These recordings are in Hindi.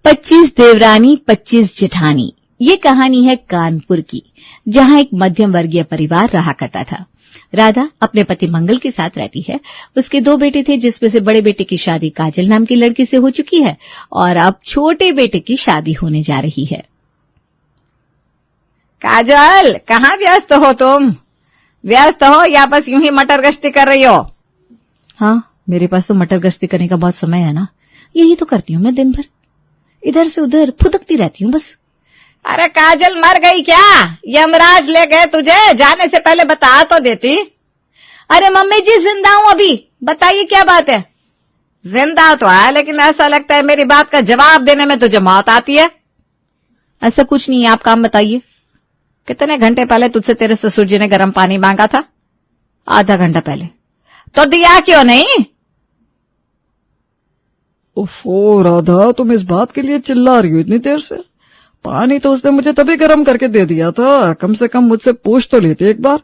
25 देवरानी 25 जेठानी। ये कहानी है कानपुर की, जहां एक मध्यम वर्गीय परिवार रहा करता था। राधा अपने पति मंगल के साथ रहती है। उसके 2 बेटे थे, जिसमें से बड़े बेटे की शादी काजल नाम की लड़की से हो चुकी है और अब छोटे बेटे की शादी होने जा रही है। काजल, कहाँ व्यस्त हो तुम? व्यस्त हो या बस यूं ही मटर गश्ती कर रही हो? हाँ, मेरे पास तो मटर गश्ती करने का बहुत समय है ना, यही तो करती हूँ मैं। दिन भर इधर से उधर फुदकती रहती हूँ बस। अरे काजल, मर गई क्या? यमराज ले गए तुझे? जाने से पहले बता तो देती। अरे मम्मी जी, जिंदा हूं अभी। बताइए क्या बात है? जिंदा तो है, लेकिन ऐसा लगता है मेरी बात का जवाब देने में तुझे मौत आती है। ऐसा कुछ नहीं है, आप काम बताइए। कितने घंटे पहले तुझसे तेरे ससुर जी ने गर्म पानी मांगा था? आधा घंटा पहले। तो दिया क्यों नहीं? ओफो राधा, तुम इस बात के लिए चिल्ला रही हो इतनी देर से? पानी तो उसने मुझे तभी गर्म करके दे दिया था, कम से कम मुझसे पूछ तो लेती एक बार।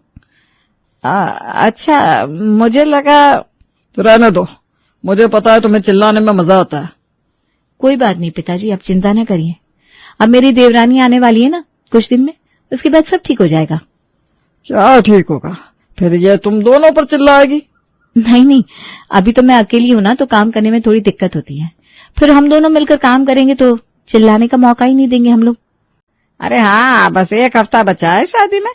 अच्छा, मुझे लगा। रहने दो, मुझे पता है तुम्हें चिल्लाने में मजा आता है। कोई बात नहीं पिताजी, आप चिंता न करिए। अब मेरी देवरानी आने वाली है ना कुछ दिन में, उसके बाद सब ठीक हो जाएगा। क्या ठीक होगा? फिर ये तुम दोनों पर चिल्लाएगी? नहीं, अभी तो मैं अकेली हूं ना, तो काम करने में थोड़ी दिक्कत होती है। फिर हम दोनों मिलकर काम करेंगे तो चिल्लाने का मौका ही नहीं देंगे हम लोग। अरे हाँ, बस 1 हफ्ता बचा है शादी में।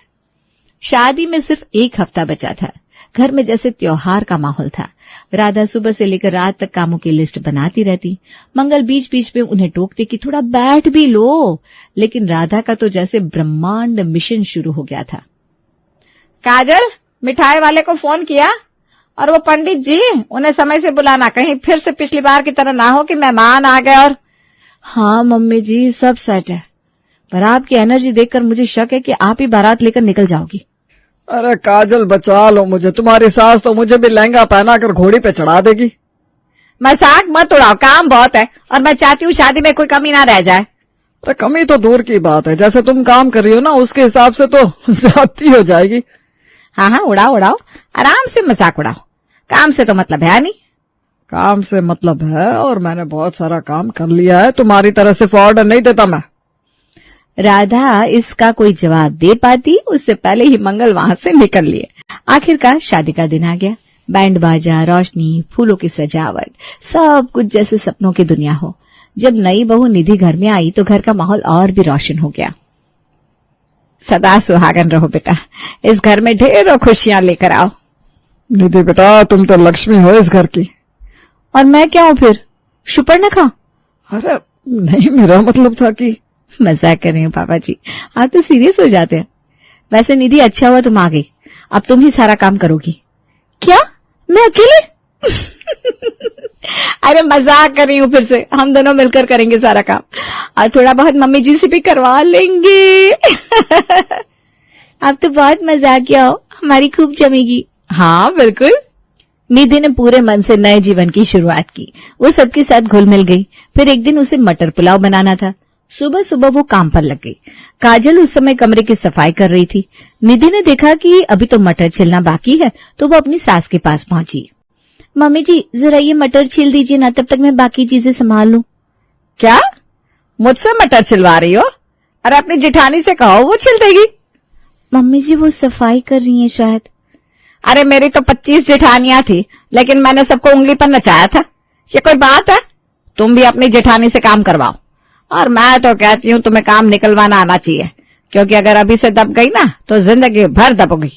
शादी में सिर्फ 1 हफ्ता बचा था। घर में जैसे त्योहार का माहौल था। राधा सुबह से लेकर रात तक कामों की लिस्ट बनाती रहती। मंगल बीच बीच में उन्हें टोकते कि थोड़ा बैठ भी लो, लेकिन राधा का तो जैसे ब्रह्मांड मिशन शुरू हो गया था। काजल, मिठाई वाले को फोन किया? और वो पंडित जी, उन्हें समय से बुलाना, कहीं फिर से पिछली बार की तरह ना हो कि मेहमान आ गए। और हाँ मम्मी जी, सब सेट है, पर आपकी एनर्जी देखकर मुझे शक है कि आप ही बारात लेकर निकल जाओगी। अरे काजल, बचा लो मुझे, तुम्हारी सास तो मुझे भी लहंगा पहना कर घोड़ी पे चढ़ा देगी। मजाक मत उड़ाओ, काम बहुत है और मैं चाहती हूँ शादी में कोई कमी ना रह जाए। अरे कमी तो दूर की बात है, जैसे तुम काम कर रही हो ना, उसके हिसाब से तो ज्यादती हो जाएगी। हाँ, उड़ाओ, आराम से मजाक उड़ाओ। काम से तो मतलब है नहीं। काम से मतलब है, और मैंने बहुत सारा काम कर लिया है, तुम्हारी तरह से ऑर्डर नहीं देता मैं। राधा इसका कोई जवाब दे पाती उससे पहले ही मंगल वहां से निकल लिए। आखिरकार शादी का दिन आ गया। बैंड बाजा, रोशनी, फूलों की सजावट, सब कुछ जैसे सपनों की दुनिया हो। जब नई बहू निधि घर में आई तो घर का माहौल और भी रोशन हो गया। सदा सुहागन रहो बेटा, इस घर में ढेरों खुशियां लेकर आओ। निधि बेटा, तुम तो लक्ष्मी हो इस घर की। और मैं क्या हूं फिर, शुपर्णखा? अरे नहीं, मेरा मतलब था कि। मजाक कर रही हूँ पापा जी, आप तो सीरियस हो जाते हैं। वैसे निधि, अच्छा हुआ तुम आ गई, अब तुम ही सारा काम करोगी। क्या, मैं अकेले? अरे मजाक कर रही हूँ, फिर से हम दोनों मिलकर करेंगे सारा काम, और थोड़ा बहुत मम्मी जी से भी करवा लेंगे। आप तो बहुत मजाकिया हो, हमारी खूब जमेगी। हाँ बिल्कुल। निधि ने पूरे मन से नए जीवन की शुरुआत की। वो सबके साथ घुल मिल गई। फिर एक दिन उसे मटर पुलाव बनाना था। सुबह सुबह वो काम पर लग गई। काजल उस समय कमरे की सफाई कर रही थी। निधि ने देखा कि अभी तो मटर छिलना बाकी है, तो वो अपनी सास के पास पहुंची। मम्मी जी, जरा ये मटर छील दीजिए ना, तब तक मैं बाकी चीजें संभाल लूं। क्या, मुझसे मटर छिलवा रही हो? अरे अपनी जेठानी से कहो, वो छिल देगी। मम्मी जी, वो सफाई कर रही है शायद। अरे मेरी तो 25 जेठानियां थी, लेकिन मैंने सबको उंगली पर नचाया था। ये कोई बात है? तुम भी अपनी जेठानी से काम करवाओ। और मैं तो कहती हूँ तुम्हें काम निकलवाना आना चाहिए, क्योंकि अगर अभी से दब गई ना तो जिंदगी भर दबोगी।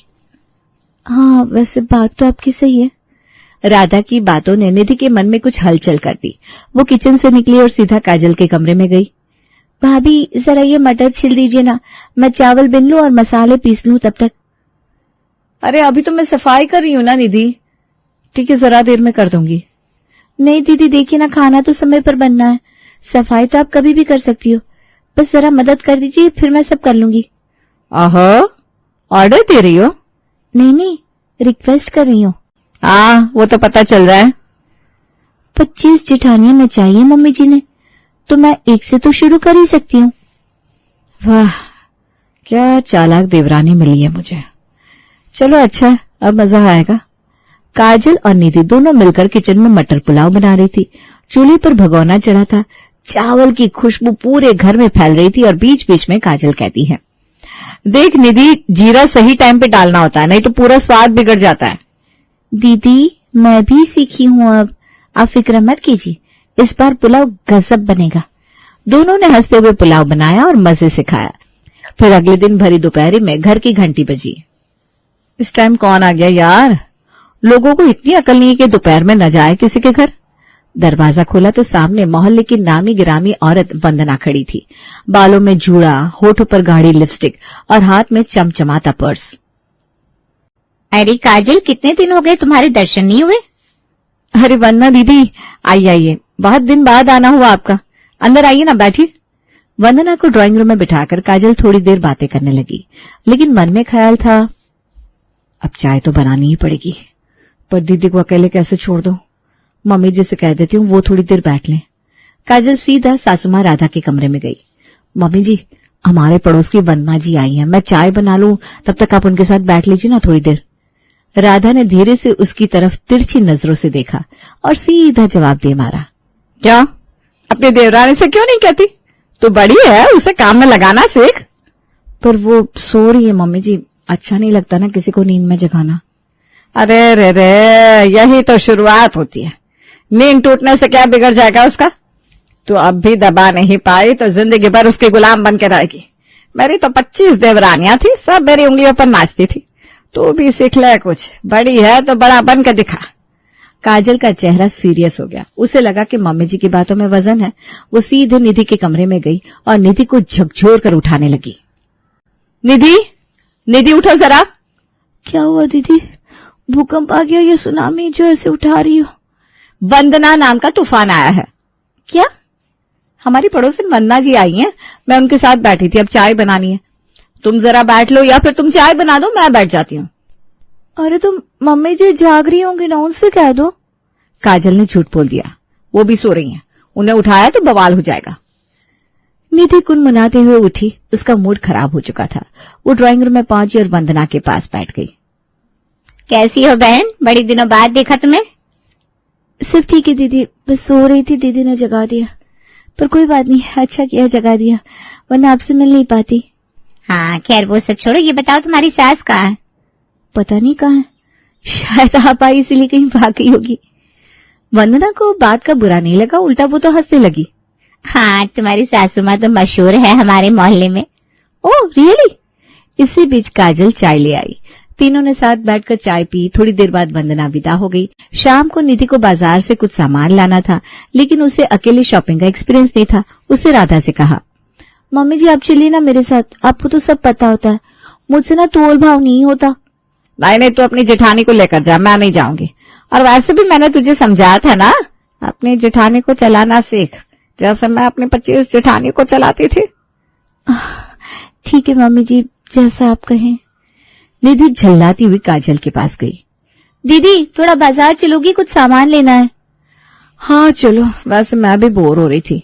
हाँ, वैसे बात तो आपकी सही है। राधा की बातों ने निधि के मन में कुछ हलचल कर दी। वो किचन से निकली और सीधा काजल के कमरे में गई। भाभी, जरा ये मटर छिल दीजिए ना, मैं चावल बिन लूं और मसाले पीस लूं तब तक। अरे अभी तो मैं सफाई कर रही हूँ ना निधि। ठीक है, जरा देर में कर दूंगी। नहीं दीदी, देखिए ना, खाना तो समय पर बनना है। सफाई तो आप कभी भी कर सकती हो, बस जरा मदद कर दीजिए, फिर मैं सब कर लूंगी। आहो, ऑर्डर दे रही हो? नहीं, रिक्वेस्ट कर रही हूँ। हाँ, वो तो पता चल रहा है। 25 जेठानियां में चाहिए मम्मी जी ने, तो मैं एक से तो शुरू कर ही सकती हूँ। वाह, क्या चालाक देवरानी मिली है मुझे। चलो अच्छा, अब मजा आएगा। काजल और निधि दोनों मिलकर किचन में मटर पुलाव बना रही थी। चूल्हे पर भगोना चढ़ा था। चावल की खुशबू पूरे घर में फैल रही थी और बीच बीच में काजल कहती है, देख निधि, जीरा सही टाइम पे डालना होता है, नहीं तो पूरा स्वाद बिगड़ जाता है। दीदी मैं भी सीखी हूं, अब आप फिक्र मत कीजिए, इस बार पुलाव गजब बनेगा। दोनों ने हंसते हुए पुलाव बनाया और मजे से खाया। फिर अगले दिन भरी दोपहरी में घर की घंटी बजी। इस टाइम कौन आ गया यार? लोगों को इतनी अकल नहीं है कि दोपहर में न जाए किसी के घर। दरवाजा खोला तो सामने मोहल्ले की नामी गिरामी औरत वंदना खड़ी थी। बालों में जूड़ा, होठों पर गाढ़ी लिपस्टिक और हाथ में चमचमाता पर्स। अरे काजल, कितने दिन हो गए, तुम्हारे दर्शन नहीं हुए? अरे वंदना दीदी, आइए आइए, बहुत दिन बाद आना हुआ आपका। अंदर आइए ना, बैठिए। वंदना को ड्राइंग रूम में बिठाकर काजल थोड़ी देर बातें करने लगी, लेकिन मन में ख्याल था अब चाय तो बनानी ही पड़ेगी, पर दीदी को अकेले कैसे छोड़ दो। मम्मी जी से कह देती हूँ वो थोड़ी देर बैठ लें। काजल सीधा सासू माँ राधा के कमरे में गई। मम्मी जी, हमारे पड़ोस की वंदना जी आई हैं, मैं चाय बना लूं, तब तक आप उनके साथ बैठ लीजिए ना थोड़ी देर। राधा ने धीरे से उसकी तरफ तिरछी नजरों से देखा और सीधा जवाब दे मारा, क्या अपनी देवरानी से क्यों नहीं कहती? तू बड़ी है, उसे काम में लगाना सीख। पर वो सो रही है मम्मी जी, अच्छा नहीं लगता ना किसी को नींद में जगाना। अरे रे रे, यही तो शुरुआत होती है। नींद टूटने से क्या बिगड़ जाएगा उसका? तू अब भी दबा नहीं पाई तो जिंदगी भर उसकी गुलाम बन के रहेगी। मेरी तो 25 देवरानियां थी, सब मेरी उंगलियों पर नाचती थी। तू भी सीख ले कुछ, बड़ी है तो बड़ा बन के दिखा। काजल का चेहरा सीरियस हो गया। उसे लगा कि मम्मी जी की बातों में वजन है। वो सीधे निधि के कमरे में गई और निधि को झकझोर कर उठाने लगी। निधि, निधि उठो जरा। क्या हुआ दीदी? भूकंप आ गया या सुनामी जो ऐसे उठा रही हो? वंदना नाम का तूफान आया है। क्या? हमारी पड़ोसन वंदना जी आई हैं, मैं उनके साथ बैठी थी, अब चाय बनानी है। तुम जरा बैठ लो या फिर तुम चाय बना दो, मैं बैठ जाती हूँ। अरे तुम मम्मी जी जाग रही होंगी ना, उनसे कह दो। काजल ने झूठ बोल दिया, वो भी सो रही हैं, उन्हें उठाया तो बवाल हो जाएगा। निधि कुनमुनाते हुए उठी। उसका मूड खराब हो चुका था। वो ड्राइंग रूम में पहुंची और वंदना के पास बैठ गई। कैसी हो बहन, बड़ी दिनों बाद देखा तुम्हें। सिर्फ ठीक है दीदी, बस सो रही थी, दीदी ने जगा दिया। पर कोई बात नहीं, अच्छा किया जगा दिया, वरना आपसे मिल नहीं पाती। हाँ खैर वो सब छोड़ो, ये बताओ तुम्हारी सास कहाँ है? पता नहीं कहाँ है, शायद आप आई इसीलिए कहीं भाग गई होगी। वंदना को बात का बुरा नहीं लगा, उल्टा वो तो हंसने लगी। हाँ तुम्हारी सासू माँ तो मशहूर है हमारे मोहल्ले में। Oh really? इसी बीच काजल चाय ले आई। तीनों ने साथ बैठकर चाय पी। थोड़ी देर बाद वंदना विदा हो गई। शाम को निधि को बाजार से कुछ सामान लाना था, लेकिन उसे अकेले शॉपिंग का एक्सपीरियंस नहीं था। उससे राधा से कहा, मम्मी जी आप चलिए ना मेरे साथ, आपको तो सब पता होता है, मुझसे ना तोल भाव नहीं होता। नहीं, तू अपनी जेठानी को लेकर जा, मैं नहीं जाऊंगी। और वैसे भी मैंने तुझे समझाया था ना, अपनी जेठानी को चलाना सीख, जैसे मैं अपनी 25 जेठानी को चलाती थी। ठीक है मम्मी जी, जैसा आप कहें। निधि झल्लाती हुई काजल के पास गई। दीदी थोड़ा बाजार चलोगी, कुछ सामान लेना है। हाँ चलो, वैसे मैं भी बोर हो रही थी।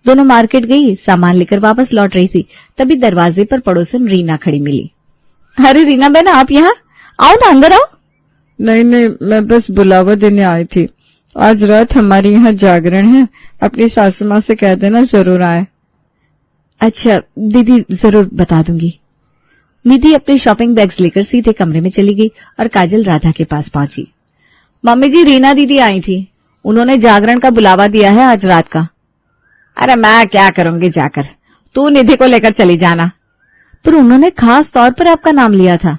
दोनों मार्केट गई, सामान लेकर वापस लौट रही थी, तभी दरवाजे पर पड़ोसन रीना खड़ी मिली। अरे रीना बहन, आप यहाँ आओ ना, अंदर आओ। नहीं, मैं बस बुलावा देने आई थी। आज रात हमारे यहाँ जागरण है, अपनी सासू माँ से कह देना जरूर आए। अच्छा दीदी, जरूर बता दूंगी। निधि अपने शॉपिंग बैग्स लेकर सीधे कमरे में चली गई और काजल राधा के पास पहुंची। मम्मी जी, रीना दीदी आई थी, उन्होंने जागरण का बुलावा दिया है आज रात का। अरे मैं क्या करूंगी जाकर, तू निधि को लेकर चली जाना। पर उन्होंने खास तौर पर आपका नाम लिया था।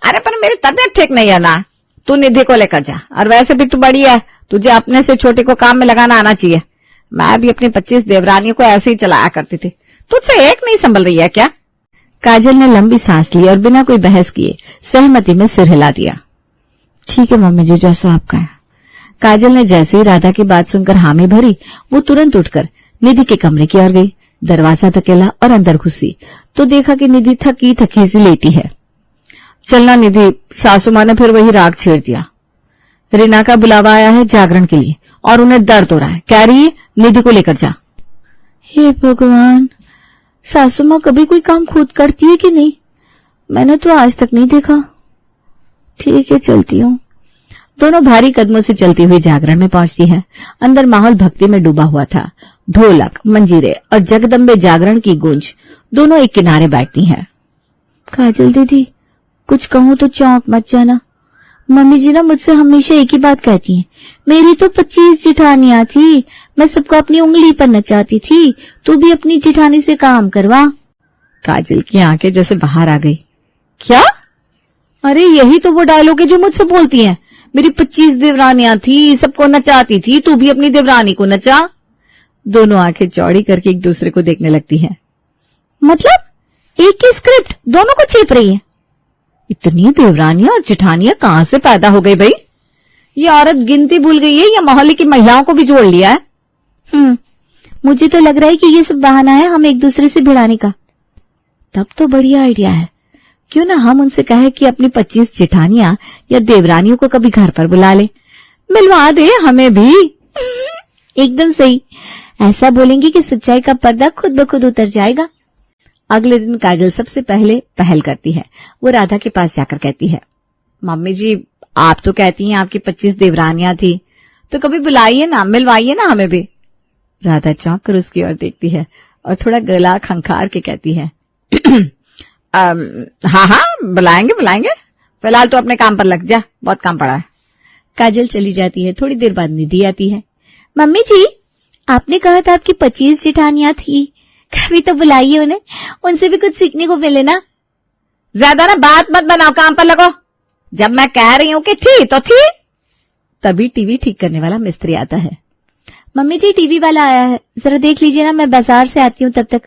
अरे पर मेरी तबीयत ठीक नहीं है ना, तू निधि को लेकर जा। और वैसे भी तू बड़ी है, तुझे अपने से छोटी को काम में लगाना आना चाहिए। मैं भी अपनी 25 देवरानियों को ऐसे ही चलाया करती थी, तुझसे एक नहीं संभल रही है क्या? काजल ने लंबी सांस ली और बिना कोई बहस किए सहमति में सिर हिला दिया। ठीक है मम्मी जी, जैसा आप कहें। काजल ने जैसे ही राधा की बात सुनकर हामी भरी, वो तुरंत उठकर निधि के कमरे की ओर गई। दरवाजा धकेला और अंदर घुसी तो देखा कि निधि थकी थकी सी लेटी है। चलना निधि, सासू माँ ने फिर वही राग छेड़ दिया। रीना का बुलावा आया है जागरण के लिए और उन्हें दर्द हो रहा है, कह रही है निधि को लेकर जा। हे भगवान, सासू माँ कभी कोई काम खुद करती है कि नहीं? मैंने तो आज तक नहीं देखा। ठीक है, चलती हूँ। दोनों भारी कदमों से चलती हुई जागरण में पहुंचती है। अंदर माहौल भक्ति में डूबा हुआ था। ढोलक, मंजीरे और जगदम्बे जागरण की गूंज दोनों एक किनारे बैठती हैं। काजल दीदी, कुछ कहूं तो चौंक मत जाना। मम्मी जी ना मुझसे हमेशा एक ही बात कहती हैं, मेरी तो 25 जेठानियां थी, मैं सबको अपनी उंगली पर नचाती थी, तू भी अपनी जेठानी से काम करवा। काजल की आंखें जैसे बाहर आ गई। क्या? अरे यही तो वो डायलॉग है जो मुझसे बोलती हैं, मेरी 25 देवरानियां थी, सबको नचाती थी, तू भी अपनी देवरानी को नचा। दोनों आंखें चौड़ी करके एक दूसरे को देखने लगती हैं। मतलब एक ही स्क्रिप्ट दोनों को चेप रही है। इतनी देवरानियां और जेठानियां कहां से पैदा हो गई भाई? ये औरत गिनती भूल गई है या मोहल्ले की महिलाओं को भी जोड़ लिया है? मुझे तो लग रहा है कि ये सब बहाना है हम एक दूसरे से भिड़ाने का। तब तो बढ़िया आइडिया है, क्यों ना हम उनसे कहे कि अपनी 25 जेठानियां या देवरानियों को कभी घर पर बुला ले, मिलवा दे हमें भी। एकदम सही, ऐसा बोलेंगे कि सच्चाई का पर्दा खुद ब खुद उतर जाएगा। अगले दिन काजल सबसे पहले पहल करती है। वो राधा के पास जाकर कहती है, मम्मी जी आप तो कहती हैं आपकी 25 देवरानियां थी, तो कभी बुलाइए ना, मिलवाइए ना हमें भी। राधा चौंक कर उसकी ओर देखती है और थोड़ा गला खंखार के कहती है, हाँ हाँ बुलाएंगे बुलाएंगे, फिलहाल तो अपने काम पर लग जा, बहुत काम पड़ा है। काजल चली जाती है। थोड़ी देर बाद निधि आती है। मम्मी जी आपने कहा था आपकी 25 जेठानियां थी, कभी तो बुलाइए उन्हें, उनसे भी कुछ सीखने को मिले ना। ज्यादा ना बात मत बनाओ, काम पर लगो। जब मैं कह रही हूं कि थी तो थी। तभी टीवी ठीक करने वाला मिस्त्री आता है। मम्मी जी टीवी वाला आया है, जरा देख लीजिए ना, मैं बाजार से आती हूँ तब तक।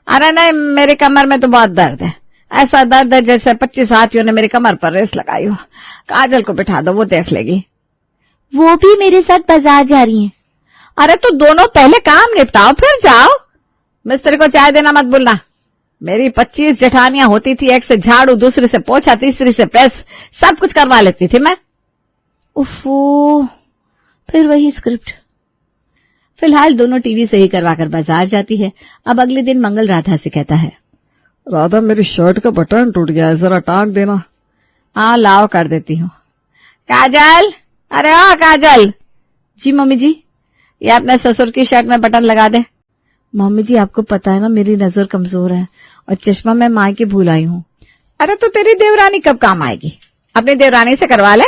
अरे नहीं, मेरे कमर में तो बहुत दर्द है, ऐसा दर्द है जैसे 25 हाथियों ने मेरी कमर पर रेस लगाई हो। काजल को बिठा दो, वो देख लेगी। वो भी मेरे साथ बाजार जा रही हैं। अरे तो दोनों पहले काम निपटाओ फिर जाओ। मिस्त्री को चाय देना मत भूलना। मेरी 25 जेठानियां होती थी, एक से झाड़ू, दूसरी से पोछा, तीसरी से प्रेस, सब कुछ करवा लेती थी मैं। उफ़ो, फिर वही स्क्रिप्ट। फिलहाल दोनों टीवी सही करवाकर बाजार जाती है। अब अगले दिन मंगल राधा से कहता है, राधा मेरी शर्ट का बटन टूट गया है, जरा टांग देना। हाँ लाओ, कर देती हूँ। काजल, अरे हाँ काजल। जी मम्मी जी। ये अपने ससुर की शर्ट में बटन लगा दे। मम्मी जी आपको पता है ना मेरी नजर कमजोर है और चश्मा मैं मायके भूल आई हूँ। अरे तो तेरी देवरानी कब काम आएगी? अपनी देवरानी से करवा ले।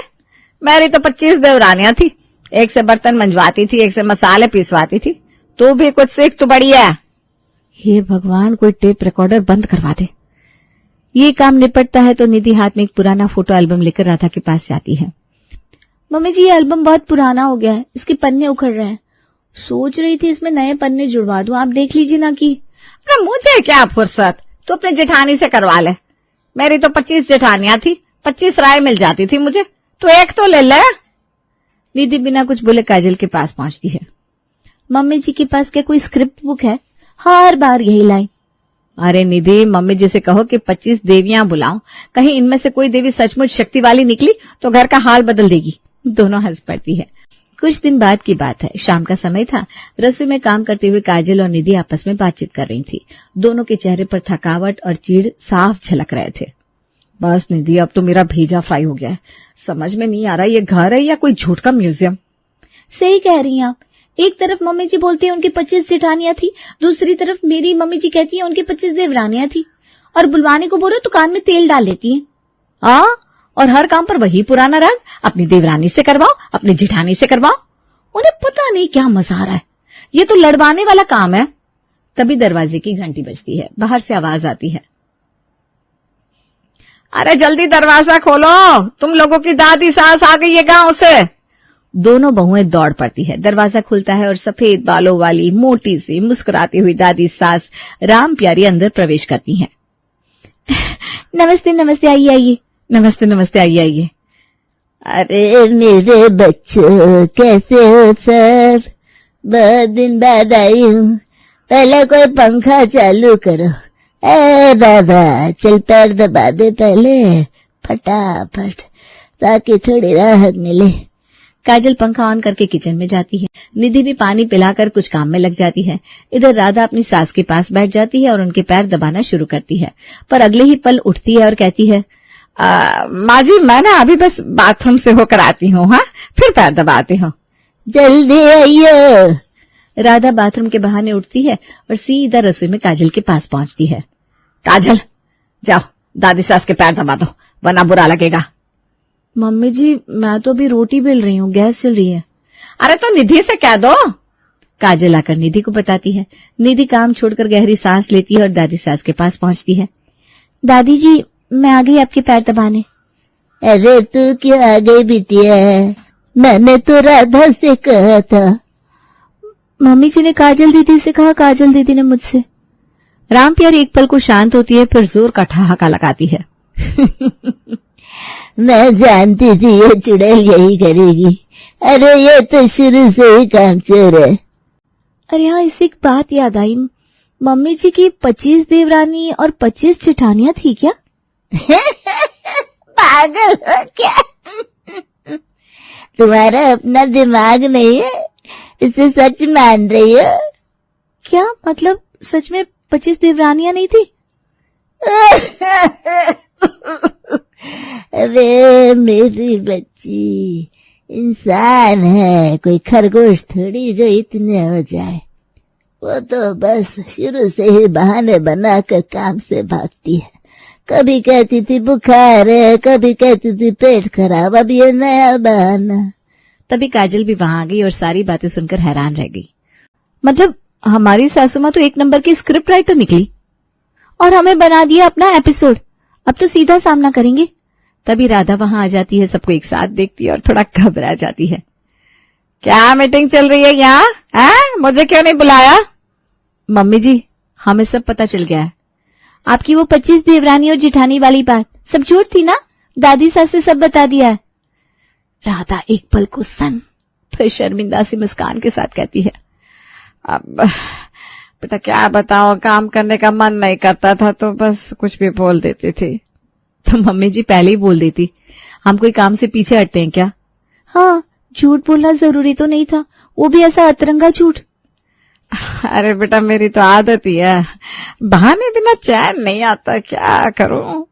मेरी तो 25 देवरानियां थी, एक से बर्तन मंजवाती थी, एक से मसाले पीसवाती थी। तू भी कुछ सीख तो बढ़िया है। हे भगवान, कोई टेप रिकॉर्डर बंद करवा दे। ये काम निपटता है तो निधि हाथ में एक पुराना फोटो एल्बम लेकर राधा के पास जाती है। मम्मी जी ये एल्बम बहुत पुराना हो गया है, इसके पन्ने उखड़ रहे हैं, सोच रही थी इसमें नए पन्ने जुड़वा दूं, आप देख लीजिए ना। कि अरे मुझे क्या फुर्सत, तू अपने जेठानी से करवा ले। मेरी तो 25 जेठानियां थी, 25 राय मिल जाती थी मुझे, तो एक तो ले ले। निधि बिना कुछ बोले काजल के पास पहुंचती है। मम्मी जी के पास क्या कोई स्क्रिप्ट बुक है? हर बार यही लाइन। अरे निधि, मम्मी जी से कहो कि 25 देवियां बुलाओ, कहीं इनमें से कोई देवी सचमुच शक्ति वाली निकली तो घर का हाल बदल देगी। दोनों हंस पड़ती है। कुछ दिन बाद की बात है, शाम का समय था। रसोई में काम करते हुए काजल और निधि आपस में बातचीत कर रही थी। दोनों के चेहरे पर थकावट और चिढ़ साफ झलक रहे थे। बस निधि, अब तो मेरा भेजा फ्राई हो गया है, समझ में नहीं आ रहा ये घर है या कोई झूठ का म्यूजियम। सही कह रही हैं आप। एक तरफ मम्मी जी बोलती है उनकी 25 जेठानियां थी, दूसरी तरफ मेरी मम्मी जी कहती है उनकी 25 देवरानियां थी, और बुलवाने को बोलो तो कान में तेल डाल लेती है। हाँ, और हर काम पर वही पुराना राग, अपनी देवरानी से करवाओ, अपनी जेठानी से करवाओ। उन्हें पता नहीं क्या मजा आ रहा है, ये तो लड़वाने वाला काम है। तभी दरवाजे की घंटी बजती है। बाहर से आवाज आती है, अरे जल्दी दरवाजा खोलो, तुम लोगों की दादी सास आ गई है गांव से। दोनों बहुएं दौड़ पड़ती है। दरवाजा खुलता है और सफेद बालों वाली मोटी सी मुस्कुराती हुई दादी सास राम प्यारी अंदर प्रवेश करती हैं। नमस्ते नमस्ते, आइए आइए। नमस्ते नमस्ते, आइए आइए। अरे मेरे बच्चों, कैसे हो सब? बहुत दिन बाद आई हूँ, पहले कोई पंखा चालू करो। ए बाबा, चल पैर दबा दे पहले फटाफट, ताकि थोड़ी राहत मिले। काजल पंखा ऑन करके किचन में जाती है। निधि भी पानी पिलाकर कुछ काम में लग जाती है। इधर राधा अपनी सास के पास बैठ जाती है और उनके पैर दबाना शुरू करती है, पर अगले ही पल उठती है और कहती है, माँ जी मैं ना अभी बस बाथरूम से होकर आती हूँ, हाँ फिर पैर दबाती हूँ। जल्दी आइयो। राधा बाथरूम के बहाने उठती है और सीधा रसोई में काजल के पास पहुंचती है। काजल, जाओ दादी सास के पैर दबा दो, वरना बुरा लगेगा। मम्मी जी, मैं तो अभी रोटी बेल रही हूँ, गैस चल रही है। अरे तो निधि से कह दो। काजल आकर निधि को बताती है। निधि काम छोड़कर गहरी सांस लेती है और दादी सास के पास पहुंचती है। दादी जी, मैं आ गई आपके पैर दबाने। अरे तू क्यों आ गई बिटिया? मैंने तो राधा से कहा था। मम्मी जी ने काजल दीदी से कहा, काजल दीदी ने मुझसे। राम प्यारी एक पल को शांत होती है, फिर जोर का ठहाका लगाती है। मैं जानती थी ये चुड़ैल यही करेगी। अरे ये तो शुरू से ही कामचोर है। अरे हाँ, इससे एक बात याद आई। मम्मी जी की 25 देवरानी और 25 जेठानियां थी क्या? पागल हो क्या? तुम्हारा अपना दिमाग नहीं है, इसे सच मान रही हो? क्या मतलब, सच में 25 देवरानियां नहीं थी? अरे मेरी बच्ची, इंसान है, कोई खरगोश थोड़ी जो इतने हो जाए। वो तो बस शुरू से ही बहाने बनाकर काम से भागती है। कभी कहती थी बुखार है, कभी कहती थी पेट खराब, अब ये नया बहाना। तभी काजल भी वहां आ गई और सारी बातें सुनकर हैरान रह गई। मतलब हमारी सासू माँ तो एक नंबर की स्क्रिप्ट राइटर निकली और हमें बना दिया अपना एपिसोड। अब तो सीधा सामना करेंगे। तभी राधा वहां आ जाती है, सबको एक साथ देखती है और थोड़ा घबरा जाती है। क्या मीटिंग चल रही है यहाँ? मुझे क्यों नहीं बुलाया? मम्मी जी, हमें सब पता चल गया है। आपकी वो 25 देवरानी और जिठानी वाली बात सब झूठ थी ना? दादी सास ने सब बता दिया है। राधा एक पल को सन, फिर शर्मिंदा सी मुस्कान के साथ कहती है, अब बेटा क्या बताओ, काम करने का मन नहीं करता था तो बस कुछ भी बोल देती थी। तो मम्मी जी पहले ही बोल देती। हम कोई काम से पीछे हटते हैं क्या? हाँ, झूठ बोलना जरूरी तो नहीं था, वो भी ऐसा अतरंगा झूठ। अरे बेटा मेरी तो आदत ही है, बहाने बिना चैन नहीं आता, क्या करूं।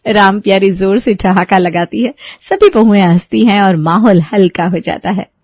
राम प्यारी जोर से ठहाका लगाती है। सभी बहुएं हंसती हैं और माहौल हल्का हो जाता है।